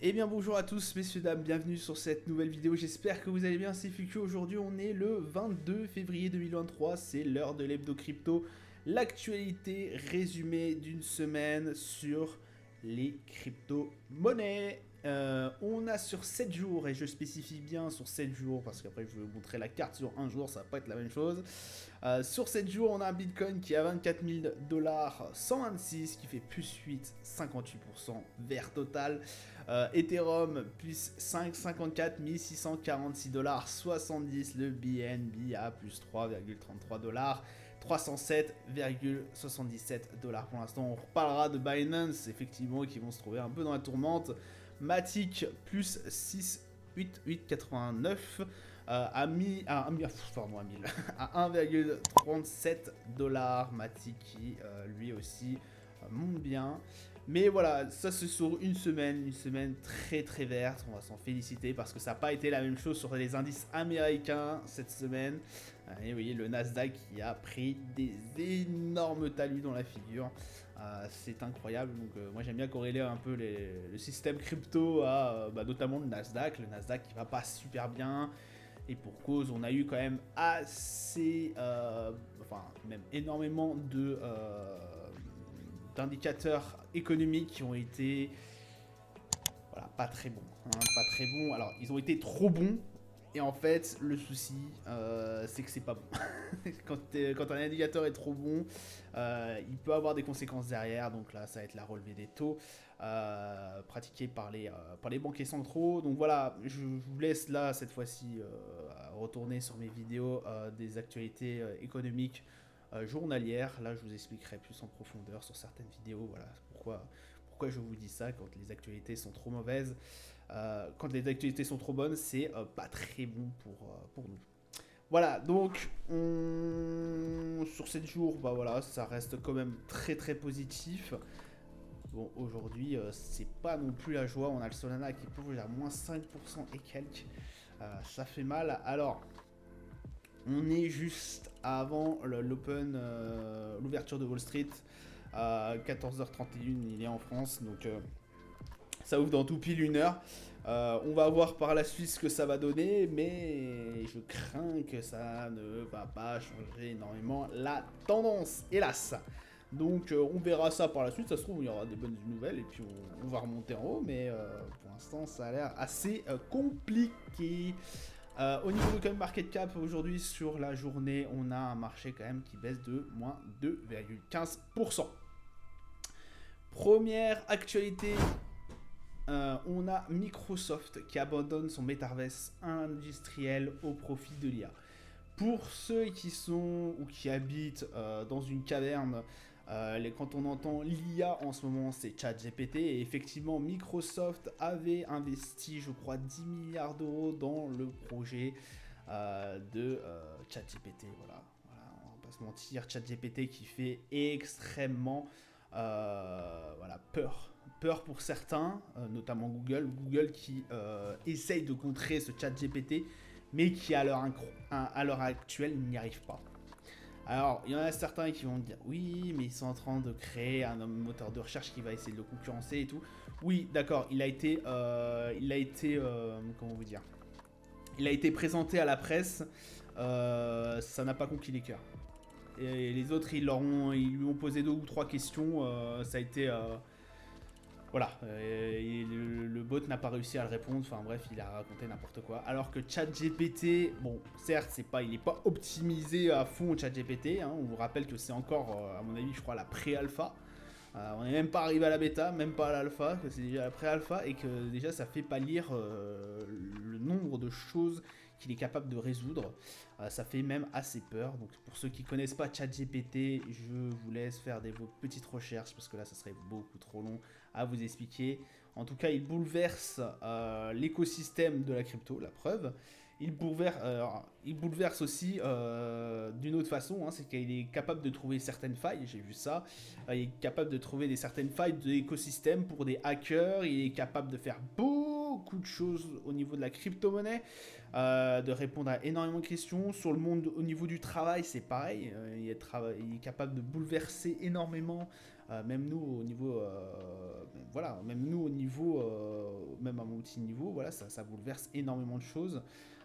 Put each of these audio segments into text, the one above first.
Eh bien bonjour à tous messieurs dames, bienvenue sur cette nouvelle vidéo, j'espère que vous allez bien, c'est Fuku. Aujourd'hui on est le 22 février 2023, c'est l'heure de l'hebdo crypto, l'actualité résumée d'une semaine sur les crypto-monnaies. On a sur 7 jours, et je spécifie bien sur 7 jours, parce qu'après je vais vous montrer la carte sur un jour, ça va pas être la même chose. Sur 7 jours, on a un Bitcoin qui est à 24 000 dollars 126, qui fait plus 8, 58% vert total. Ethereum plus 5,54, 1646 dollars 70. Le BNB à plus 3,33 dollars. 307,77 dollars pour l'instant. On reparlera de Binance, effectivement, qui vont se trouver un peu dans la tourmente. Matic plus 6, 8,89 à 1000, à 1,37 dollars. Matic qui lui aussi monte bien. Mais voilà, ça c'est sur une semaine très très verte, on va s'en féliciter parce que ça n'a pas été la même chose sur les indices américains cette semaine. Et vous voyez le Nasdaq qui a pris des énormes talus dans la figure, c'est incroyable. Donc moi j'aime bien corréler un peu le système crypto à notamment le Nasdaq qui va pas super bien. Et pour cause, on a eu quand même assez, enfin même énormément de d'indicateurs économiques qui ont été voilà, pas très bons. Pas très bons. Alors, ils ont été trop bons. Et en fait, le souci, c'est que c'est pas bon. quand un indicateur est trop bon, il peut avoir des conséquences derrière. Donc là, ça va être la relevée des taux pratiquée par les banquiers centraux. Donc voilà, je vous laisse là, cette fois-ci, retourner sur mes vidéos des actualités économiques journalière. Là, je vous expliquerai plus en profondeur sur certaines vidéos. Voilà pourquoi je vous dis ça quand les actualités sont trop mauvaises. Quand les actualités sont trop bonnes, c'est pas très bon pour nous. Voilà, donc sur 7 jours, bah voilà, ça reste quand même très très positif. Bon, aujourd'hui, c'est pas non plus la joie. On a le Solana qui plonge à moins 5% et quelques. Ça fait mal. Alors, on est juste avant l'ouverture de Wall Street. À 14h31, il est en France. Donc, ça ouvre dans tout pile une heure. On va voir par la suite ce que ça va donner. Mais je crains que ça ne va pas changer énormément la tendance, hélas. Donc on verra ça par la suite, ça se trouve il y aura des bonnes nouvelles et puis on va remonter en haut, mais pour l'instant ça a l'air assez compliqué. Au niveau de CoinMarketCap, aujourd'hui sur la journée, on a un marché quand même qui baisse de moins 2,15%. Première actualité, on a Microsoft qui abandonne son Metaverse industriel au profit de l'IA. Pour ceux qui sont ou qui habitent dans une caverne, quand on entend l'IA en ce moment, c'est ChatGPT. Et effectivement, Microsoft avait investi, je crois, 10 milliards d'euros dans le projet de ChatGPT. Voilà, on va pas se mentir, ChatGPT qui fait extrêmement peur pour certains, notamment Google qui essaye de contrer ce ChatGPT, mais qui à l'heure actuelle n'y arrive pas. Alors, il y en a certains qui vont dire oui, mais ils sont en train de créer un moteur de recherche qui va essayer de le concurrencer et tout. Oui, d'accord, comment vous dire, il a été présenté à la presse, ça n'a pas conquis les cœurs. Et les autres, ils lui ont posé 2 ou 3 questions, ça a été voilà, le bot n'a pas réussi à le répondre, enfin bref, il a raconté n'importe quoi. Alors que ChatGPT, bon, certes, il n'est pas optimisé à fond ChatGPT, hein, on vous rappelle que c'est encore, à mon avis, je crois, la pré-alpha. On n'est même pas arrivé à la bêta, même pas à l'alpha, que c'est déjà la pré-alpha, et que déjà ça fait pâlir le nombre de choses qu'il est capable de résoudre. Ça fait même assez peur. Donc pour ceux qui ne connaissent pas ChatGPT, je vous laisse faire vos petites recherches, parce que là ça serait beaucoup trop long à vous expliquer. En tout cas, il bouleverse l'écosystème de la crypto, la preuve. Il bouleverse aussi d'une autre façon, hein, c'est qu'il est capable de trouver certaines failles, j'ai vu ça. Il est capable de trouver certaines failles de l'écosystème pour des hackers, il est capable de faire beaucoup de choses au niveau de la crypto-monnaie, de répondre à énormément de questions. Sur le monde, au niveau du travail, c'est pareil, il est capable de bouleverser énormément Même nous au niveau, voilà, même nous au niveau, même à mon petit niveau, voilà, ça bouleverse énormément de choses.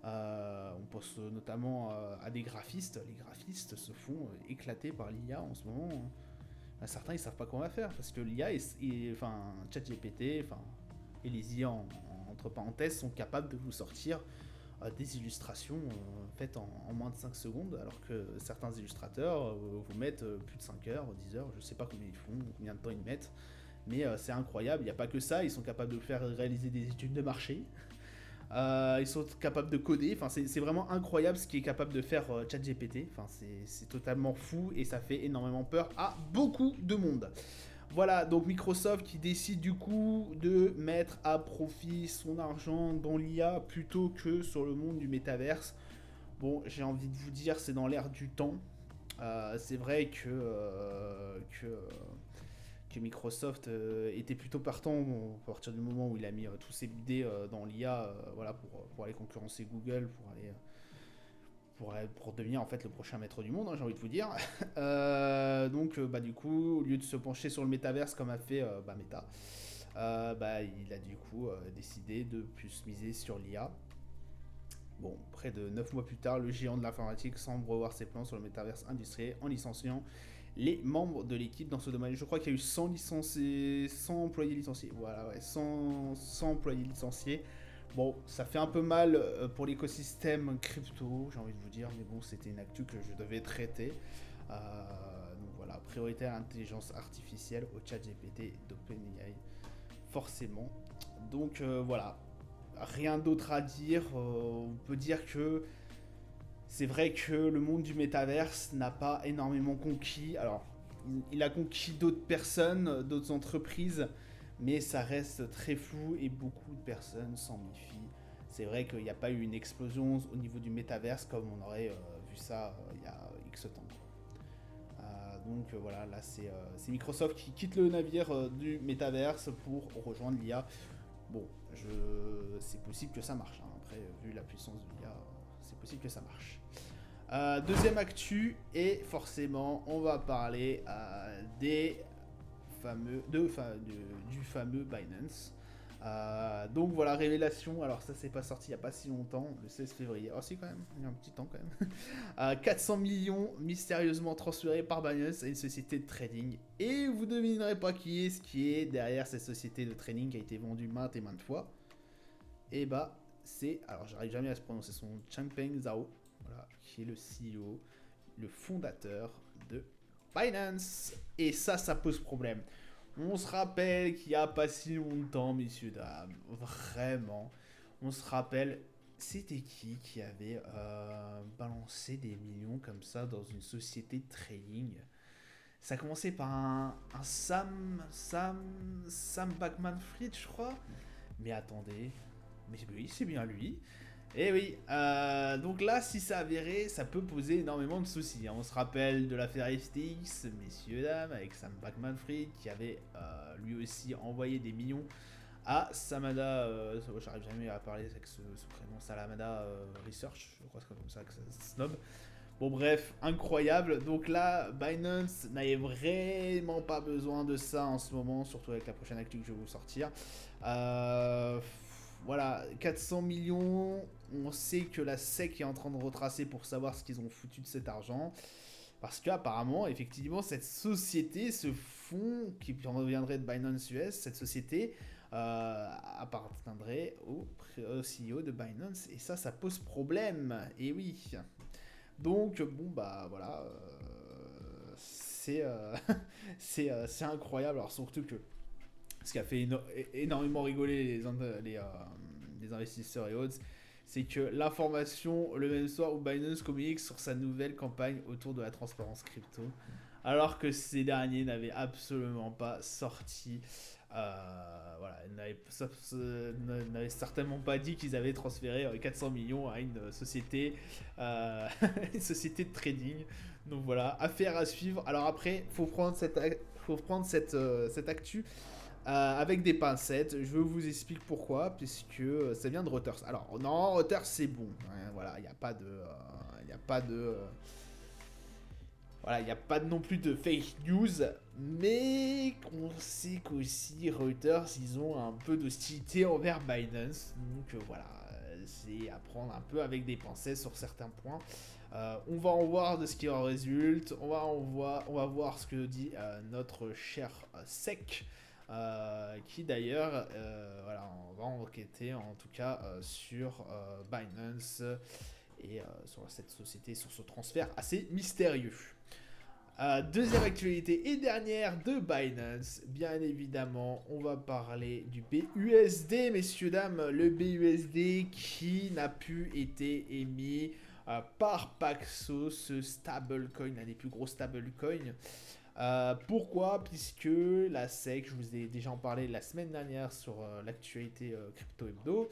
On pense notamment à des graphistes. Les graphistes se font éclater par l'IA en ce moment. Certains ils savent pas comment faire parce que l'IA, enfin ChatGPT, enfin et les IA entre parenthèses sont capables de vous sortir des illustrations faites en moins de 5 secondes, alors que certains illustrateurs vous mettent plus de 5 heures, 10 heures, je sais pas combien ils font, combien de temps ils mettent, mais c'est incroyable. Il n'y a pas que ça, ils sont capables de faire réaliser des études de marché, ils sont capables de coder, enfin c'est vraiment incroyable ce qui est capable de faire ChatGPT, enfin c'est totalement fou et ça fait énormément peur à beaucoup de monde. Voilà, donc Microsoft qui décide du coup de mettre à profit son argent dans l'IA plutôt que sur le monde du métaverse. Bon, j'ai envie de vous dire, c'est dans l'air du temps. C'est vrai que Microsoft était plutôt partant à partir du moment où il a mis tous ses bidets dans l'IA, voilà, pour aller concurrencer Google, pour devenir en fait le prochain maître du monde, hein, j'ai envie de vous dire. Donc bah du coup, au lieu de se pencher sur le métaverse comme a fait Meta, bah il a du coup décidé de plus miser sur l'IA. Bon, près de 9 mois plus tard, le géant de l'informatique semble revoir ses plans sur le métaverse industriel en licenciant les membres de l'équipe dans ce domaine. Je crois qu'il y a eu 100 licenciés, 100 employés licenciés. Voilà, ouais, 100 employés licenciés. Bon, ça fait un peu mal pour l'écosystème crypto, j'ai envie de vous dire, mais bon, c'était une actu que je devais traiter. Donc voilà, priorité à l'intelligence artificielle, au chat GPT d'OpenAI, forcément. Donc voilà, rien d'autre à dire. On peut dire que c'est vrai que le monde du métaverse n'a pas énormément conquis. Alors, il a conquis d'autres personnes, d'autres entreprises, mais ça reste très flou et beaucoup de personnes s'en méfient. C'est vrai qu'il n'y a pas eu une explosion au niveau du métaverse comme on aurait vu ça il y a X temps. Donc voilà, là c'est Microsoft qui quitte le navire du métaverse pour rejoindre l'IA. Bon, c'est possible que ça marche. Hein. Après, vu la puissance de l'IA, c'est possible que ça marche. Deuxième actu, et forcément, on va parler du fameux Binance. Donc voilà, révélation. Alors ça, c'est pas sorti il n'y a pas si longtemps, le 16 février. Oh si, quand même, il y a un petit temps quand même. 400 millions mystérieusement transférés par Binance à une société de trading. Et vous devinerez pas qui est derrière cette société de trading qui a été vendue maintes et maintes fois. Et bah, c'est... Alors j'arrive jamais à se prononcer son Changpeng Zhao. Voilà, qui est le CEO, le fondateur de Binance. Et ça pose problème. On se rappelle qu'il n'y a pas si longtemps, messieurs, dames, vraiment, on se rappelle, c'était qui avait balancé des millions comme ça dans une société de trading. Ça a commencé par un Sam Bankman-Fried, je crois. Mais attendez, mais oui, c'est bien lui. Et oui, donc là, si c'est avéré, ça peut poser énormément de soucis. On se rappelle de l'affaire FTX, messieurs, dames, avec Sam Bankman-Fried, qui avait lui aussi envoyé des millions à Salamada, j'arrive jamais à parler avec ce prénom, Salamada Research, je crois que c'est comme ça que ça se nomme. Bon bref, incroyable. Donc là, Binance n'avait vraiment pas besoin de ça en ce moment, surtout avec la prochaine actu que je vais vous sortir. Voilà, 400 millions, on sait que la SEC est en train de retracer pour savoir ce qu'ils ont foutu de cet argent. Parce qu'apparemment, effectivement, cette société, ce fonds qui reviendrait de Binance US, cette société appartiendrait au CEO de Binance. Et ça pose problème. Et oui. Donc, bon, bah voilà. C'est incroyable. Alors, surtout que ce qui a fait énormément rigoler les investisseurs et autres, c'est que l'information, le même soir où Binance communique sur sa nouvelle campagne autour de la transparence crypto, alors que ces derniers n'avaient absolument pas sorti. Voilà, n'avaient certainement pas dit qu'ils avaient transféré 400 millions à une société, une société de trading. Donc voilà, affaire à suivre. Alors après, faut prendre cette actu avec des pincettes. Je vous explique pourquoi, puisque ça vient de Reuters. Alors non, Reuters c'est bon. Hein, voilà, il n'y a pas de, Voilà, il n'y a pas non plus de fake news, mais on sait qu'aussi Reuters, ils ont un peu d'hostilité envers Binance. Donc voilà, c'est à prendre un peu avec des pincettes sur certains points. On va en voir de ce qui en résulte, on va voir ce que dit notre cher SEC, qui d'ailleurs, voilà, on va enquêter en tout cas sur Binance et sur cette société, sur ce transfert assez mystérieux. Deuxième actualité et dernière de Binance, bien évidemment, on va parler du BUSD, messieurs, dames, le BUSD qui n'a pu être émis par Paxos, ce stablecoin, l'un des plus gros stablecoins. Pourquoi? Puisque la SEC, je vous ai déjà en parlé la semaine dernière sur l'actualité Crypto Hebdo,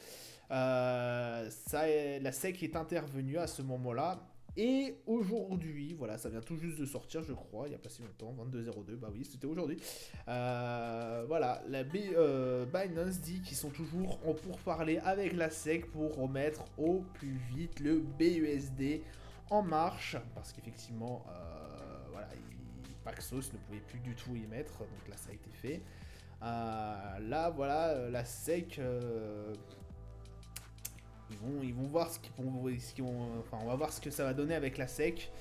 la SEC est intervenue à ce moment-là. Et aujourd'hui, voilà, ça vient tout juste de sortir, je crois, il n'y a pas si longtemps, 22h02, bah oui, c'était aujourd'hui. Voilà, Binance dit qu'ils sont toujours en pourparlers avec la SEC pour remettre au plus vite le BUSD en marche, parce qu'effectivement, voilà, Paxos ne pouvait plus du tout y mettre, donc là ça a été fait. Là, voilà, la SEC... Ils vont voir enfin, on va voir ce que ça va donner avec la SEC.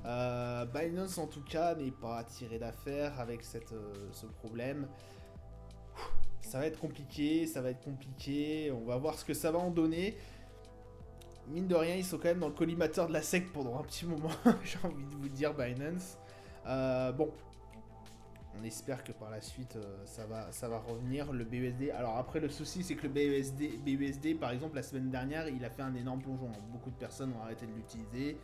Binance en tout cas n'est pas tiré d'affaire avec ce problème. Ça va être compliqué, on va voir ce que ça va en donner. Mine de rien, ils sont quand même dans le collimateur de la SEC pendant un petit moment, j'ai envie de vous dire, Binance. Bon, on espère que par la suite ça va revenir le BUSD. Alors après le souci c'est que le BUSD par exemple la semaine dernière il a fait un énorme plongeon. Beaucoup de personnes ont arrêté de l'utiliser.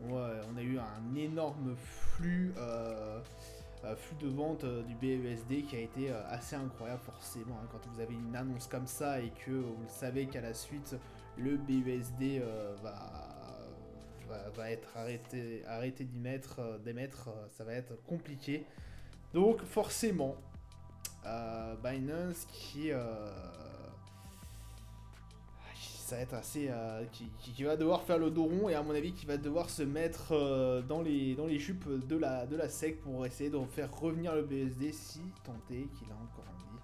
On a eu un énorme flux de vente du BUSD qui a été assez incroyable forcément. Hein, quand vous avez une annonce comme ça et que vous savez qu'à la suite le BUSD va être arrêté d'émettre, ça va être compliqué. Donc forcément, Binance ça va être assez, qui va devoir faire le dos rond et à mon avis qui va devoir se mettre dans les jupes de la SEC pour essayer de faire revenir le BSD si tant est qu'il a encore envie.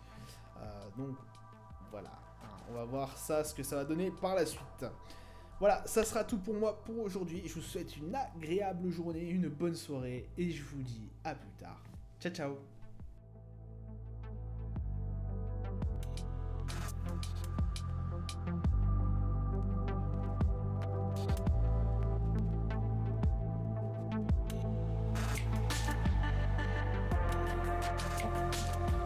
Donc voilà, on va voir ça, ce que ça va donner par la suite. Voilà, ça sera tout pour moi pour aujourd'hui. Je vous souhaite une agréable journée, une bonne soirée et je vous dis à plus tard. Ciao ciao.